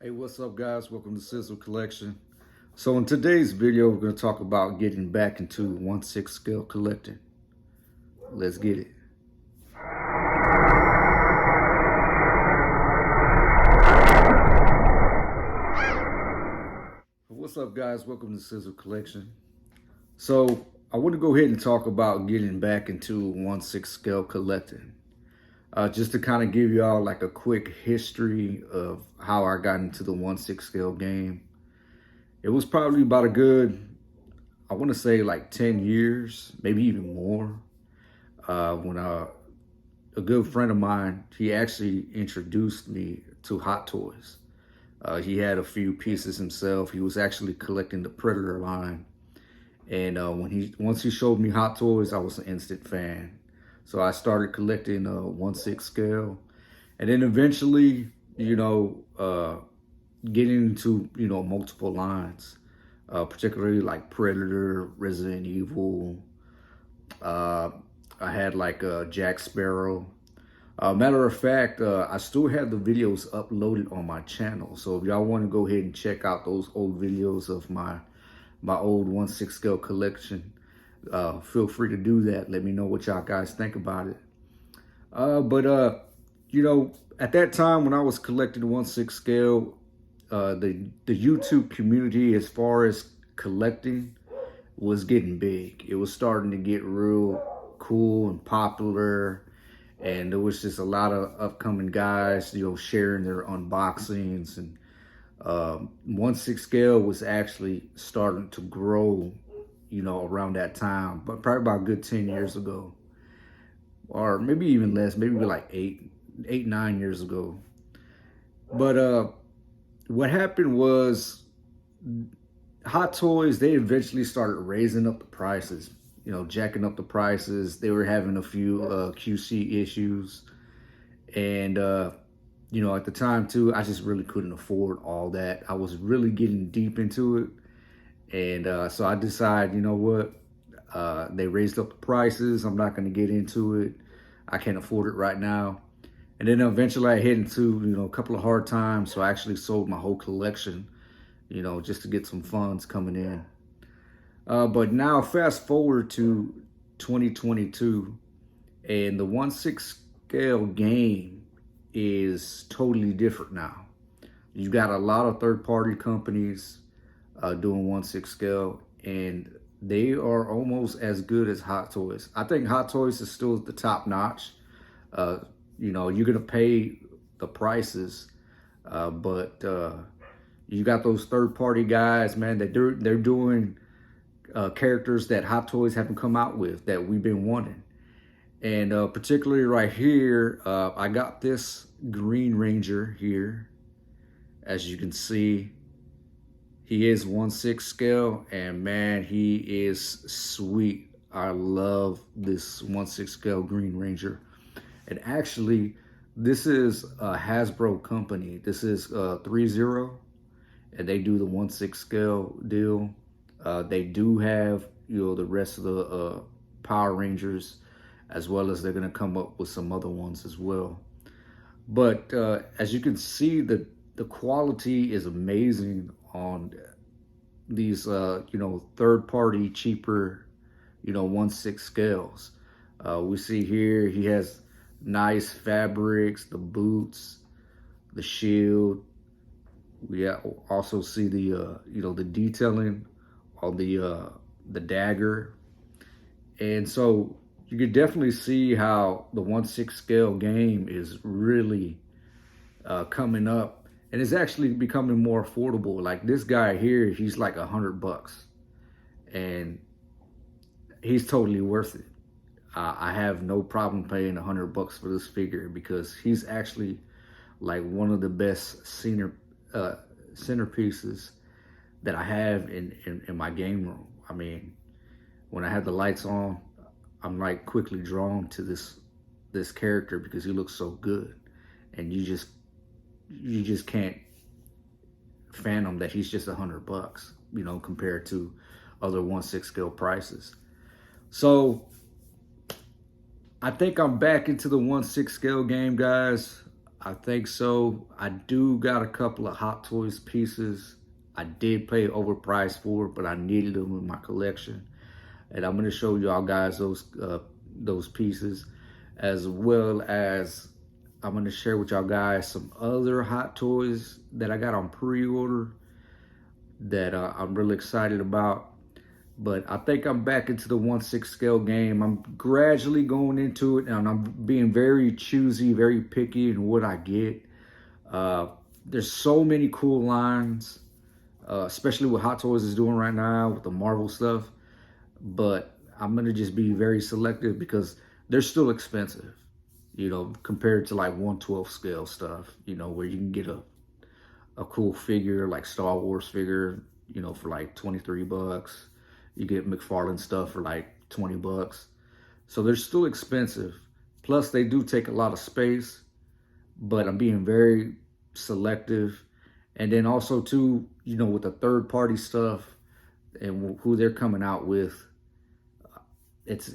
Hey, what's up, guys? Welcome to Sizzle Collection. So in today's video, we're going to talk about getting back into 1/6 scale collecting. Let's get it. What's up, guys? Welcome to Sizzle Collection. So I want to go ahead and talk about getting back into 1/6 scale collecting. Just to kind of give y'all like a quick history of how I got into the 1/6 scale game. It was probably about a good, I want to say like 10 years, maybe even more, when a good friend of mine, he actually introduced me to Hot Toys. He had a few pieces himself. He was actually collecting the Predator line. And once he showed me Hot Toys, I was an instant fan. So I started collecting 1/6 scale. And then eventually, getting into, multiple lines, particularly like Predator, Resident Evil. I had like Jack Sparrow. Matter of fact, I still have the videos uploaded on my channel. So if y'all want to go ahead and check out those old videos of my old 1/6 scale collection, feel free to do that. Let me know what y'all guys think about it. At that time when I was collecting 1/6 scale, the YouTube community as far as collecting was getting big. It was starting to get real cool and popular, and there was just a lot of upcoming guys, sharing their unboxings, and 1/6 scale was actually starting to grow, around that time, but probably about a good 10 years ago, or maybe even less, maybe like 9 years ago. But what happened was Hot Toys, they eventually started raising up the prices, jacking up the prices. They were having a few QC issues. And, at the time too, I just really couldn't afford all that. I was really getting deep into it. And so I decided, they raised up the prices. I'm not going to get into it. I can't afford it right now. And then eventually I hit into, a couple of hard times. So I actually sold my whole collection, just to get some funds coming in. But now fast forward to 2022, and the 1/6 scale game is totally different now. You've got a lot of third-party companies doing 1/6 scale, and they are almost as good as Hot Toys. I think Hot Toys is still the top notch. You're gonna pay the prices, but you got those third-party guys, man, that they're doing characters that Hot Toys haven't come out with that we've been wanting. And particularly right here, I got this Green Ranger here. As you can see, he is 1/6 scale, and man, he is sweet. I love this 1/6 scale Green Ranger. And actually, this is a Hasbro company. This is ThreeZero, and they do the 1/6 scale deal. They do have, the rest of the Power Rangers, as well as they're going to come up with some other ones as well. But as you can see, the quality is amazing on these, third-party, cheaper, 1/6 scales. We see here he has nice fabrics, the boots, the shield. We also see the, the detailing on the dagger. And so you could definitely see how the 1/6 scale game is really coming up, and it's actually becoming more affordable. Like this guy here, he's like $100, and he's totally worth it. I have no problem paying $100 for this figure, because he's actually like one of the best centerpieces that I have in my game room. I mean, when I have the lights on, I'm like quickly drawn to this character because he looks so good, and you just can't fathom that he's just $100, compared to other 1/6 scale prices. So I think I'm back into the 1/6 scale game, guys. I think so. I do got a couple of Hot Toys pieces. I did pay overpriced for it, but I needed them in my collection. And I'm gonna show y'all guys those pieces, as well as I'm gonna share with y'all guys some other Hot Toys that I got on pre-order that I'm really excited about. But I think I'm back into the 1/6 scale game. I'm gradually going into it, and I'm being very choosy, very picky in what I get. Uh, there's so many cool lines, especially what Hot Toys is doing right now with the Marvel stuff. But I'm gonna just be very selective because they're still expensive, you know, compared to like 1/12 scale stuff, you know, where you can get a cool figure like Star Wars figure, you know, for like 23 bucks. You get McFarlane stuff for like 20 bucks. So they're still expensive. Plus they do take a lot of space, but I'm being very selective. And then also too, you know, with the third party stuff and who they're coming out with, it's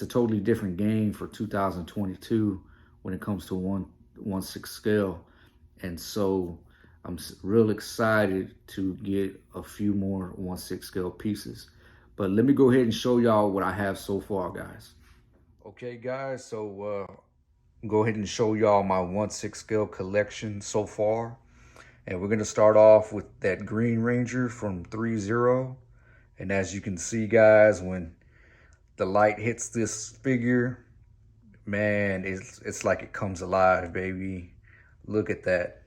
a totally different game for 2022 when it comes to 1/6 scale. And so I'm real excited to get a few more 1/6 scale pieces. But let me go ahead and show y'all what I have so far, guys. Okay, guys, so go ahead and show y'all my 1/6 scale collection so far. And we're gonna start off with that Green Ranger from ThreeZero. And as you can see, guys, when the light hits this figure, man, it's like it comes alive, baby. Look at that.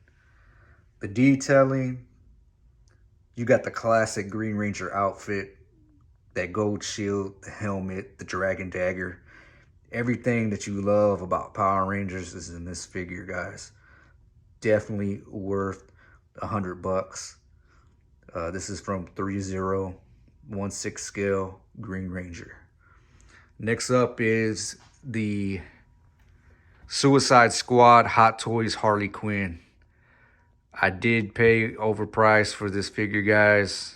The detailing, you got the classic Green Ranger outfit, that gold shield, the helmet, the dragon dagger. Everything that you love about Power Rangers is in this figure, guys. Definitely worth 100 bucks. This is from ThreeZero, 1/6 scale Green Ranger. Next up is the Suicide Squad Hot Toys Harley Quinn. I did pay overpriced for this figure, guys.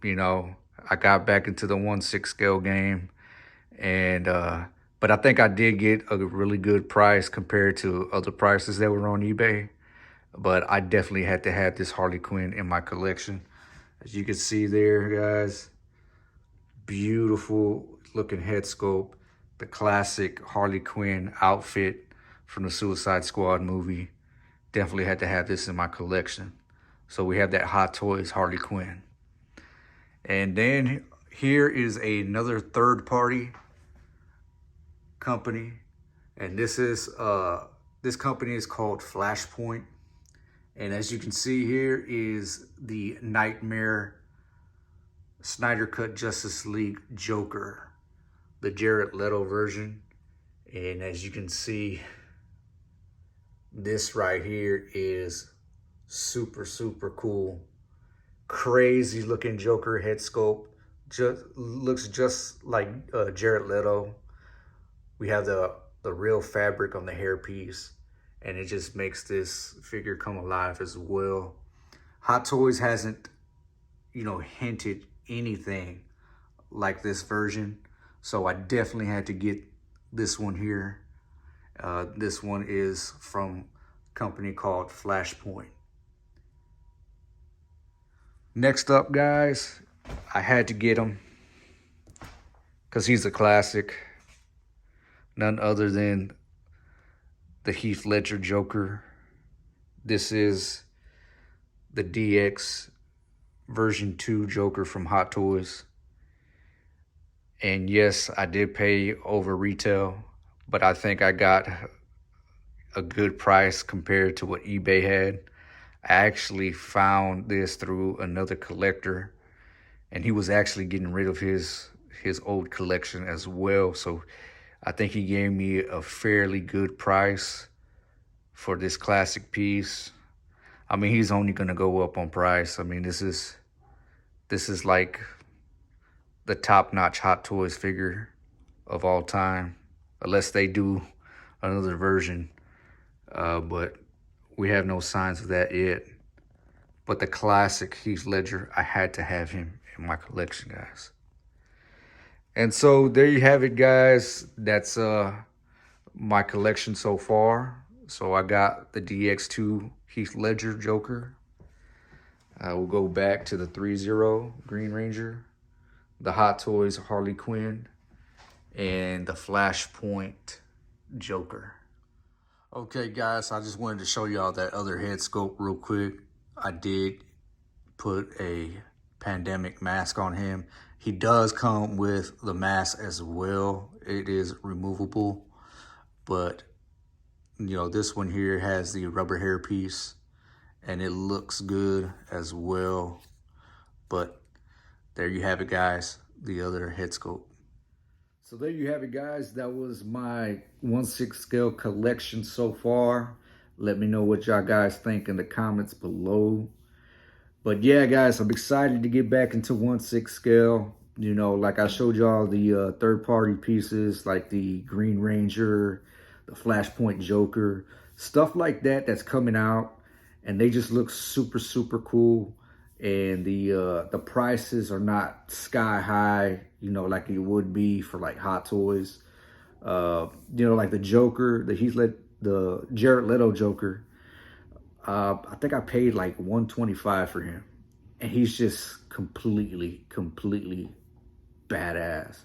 You know, I got back into the 1/6 scale game, and but I think I did get a really good price compared to other prices that were on eBay. But I definitely had to have this Harley Quinn in my collection. As you can see there, guys, beautiful looking head sculpt, the classic Harley Quinn outfit from the Suicide Squad movie. Definitely had to have this in my collection. So we have that Hot Toys Harley Quinn. And then here is another third party company. And this company is called Flashpoint. And as you can see here is the Nightmare Snyder Cut Justice League Joker, the Jared Leto version. And as you can see, this right here is super, super cool. Crazy looking Joker head sculpt. Looks just like Jared Leto. We have the real fabric on the hairpiece, and it just makes this figure come alive as well. Hot Toys hasn't, you know, hinted anything like this version, so I definitely had to get this one here. This one is from a company called Flashpoint. Next up, guys, I had to get him because he's a classic. None other than the Heath Ledger Joker. This is the DX version 2 Joker from Hot Toys. And yes, I did pay over retail, but I think I got a good price compared to what eBay had. I actually found this through another collector, and he was actually getting rid of his old collection as well. So I think he gave me a fairly good price for this classic piece. I mean, he's only gonna go up on price. I mean, this is like the top-notch Hot Toys figure of all time, unless they do another version. But we have no signs of that yet. But the classic Heath Ledger, I had to have him in my collection, guys. And so there you have it, guys. That's my collection so far. So I got the DX2 Heath Ledger Joker. I will go back to the ThreeZero Green Ranger, the Hot Toys Harley Quinn, and the Flashpoint Joker. Okay, guys, I just wanted to show y'all that other head sculpt real quick. I did put a pandemic mask on him. He does come with the mask as well. It is removable, but you know, this one here has the rubber hair piece and it looks good as well. But there you have it, guys, the other head sculpt. So there you have it, guys. That was my 1/6 scale collection so far. Let me know what y'all guys think in the comments below. But yeah, guys, I'm excited to get back into 1/6 scale. You know, like I showed y'all the third-party pieces, like the Green Ranger, the Flashpoint Joker, stuff like that that's coming out, and they just look super, super cool. And the prices are not sky high, you know, like it would be for like Hot Toys. You know, like the Joker, the Jared Leto Joker. I think I paid like $125 for him, and he's just completely badass.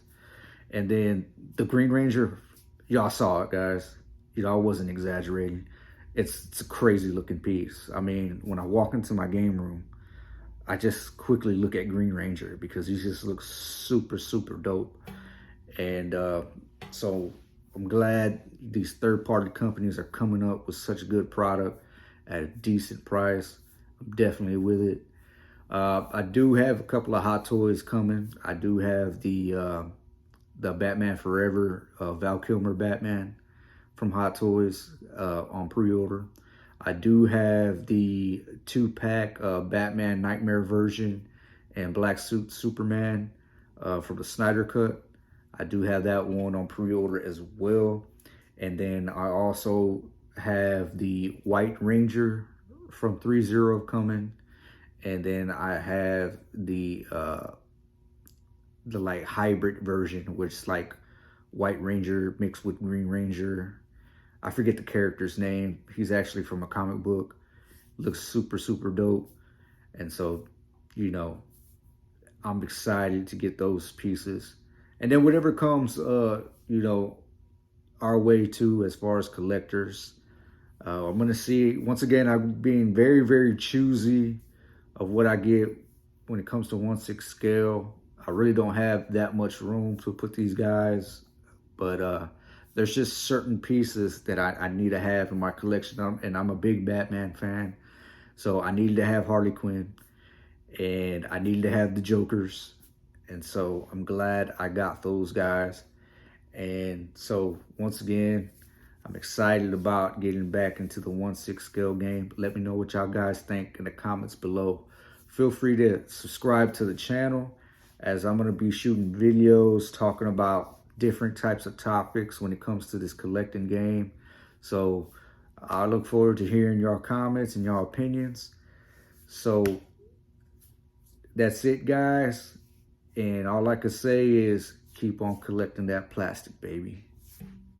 And then the Green Ranger, y'all saw it, guys. You know, I wasn't exaggerating. It's a crazy looking piece. I mean, when I walk into my game room, I just quickly look at Green Ranger because he just looks super, super dope. And so I'm glad these third-party companies are coming up with such a good product at a decent price. I'm definitely with it. I do have a couple of Hot Toys coming. I do have the Batman Forever Val Kilmer Batman from Hot Toys on pre-order. I do have the 2-pack Batman Nightmare version and Black Suit Superman from the Snyder Cut. I do have that one on pre-order as well. And then I also have the White Ranger from ThreeZero coming. And then I have the like hybrid version, which is like White Ranger mixed with Green Ranger. I forget the character's name. He's actually from a comic book. Looks super, super dope. And so, you know, I'm excited to get those pieces. And then whatever comes, you know, our way too, as far as collectors, I'm going to see, once again, I'm being very, very choosy of what I get when it comes to 1/6 scale. I really don't have that much room to put these guys, but there's just certain pieces that I need to have in my collection. And I'm a big Batman fan, so I needed to have Harley Quinn, and I needed to have the Jokers. And so I'm glad I got those guys. And so once again, I'm excited about getting back into the 1/6 scale game. Let me know what y'all guys think in the comments below. Feel free to subscribe to the channel, as I'm going to be shooting videos talking about different types of topics when it comes to this collecting game. So I look forward to hearing your comments and your opinions. So that's it, guys. And all I can say is keep on collecting that plastic, baby.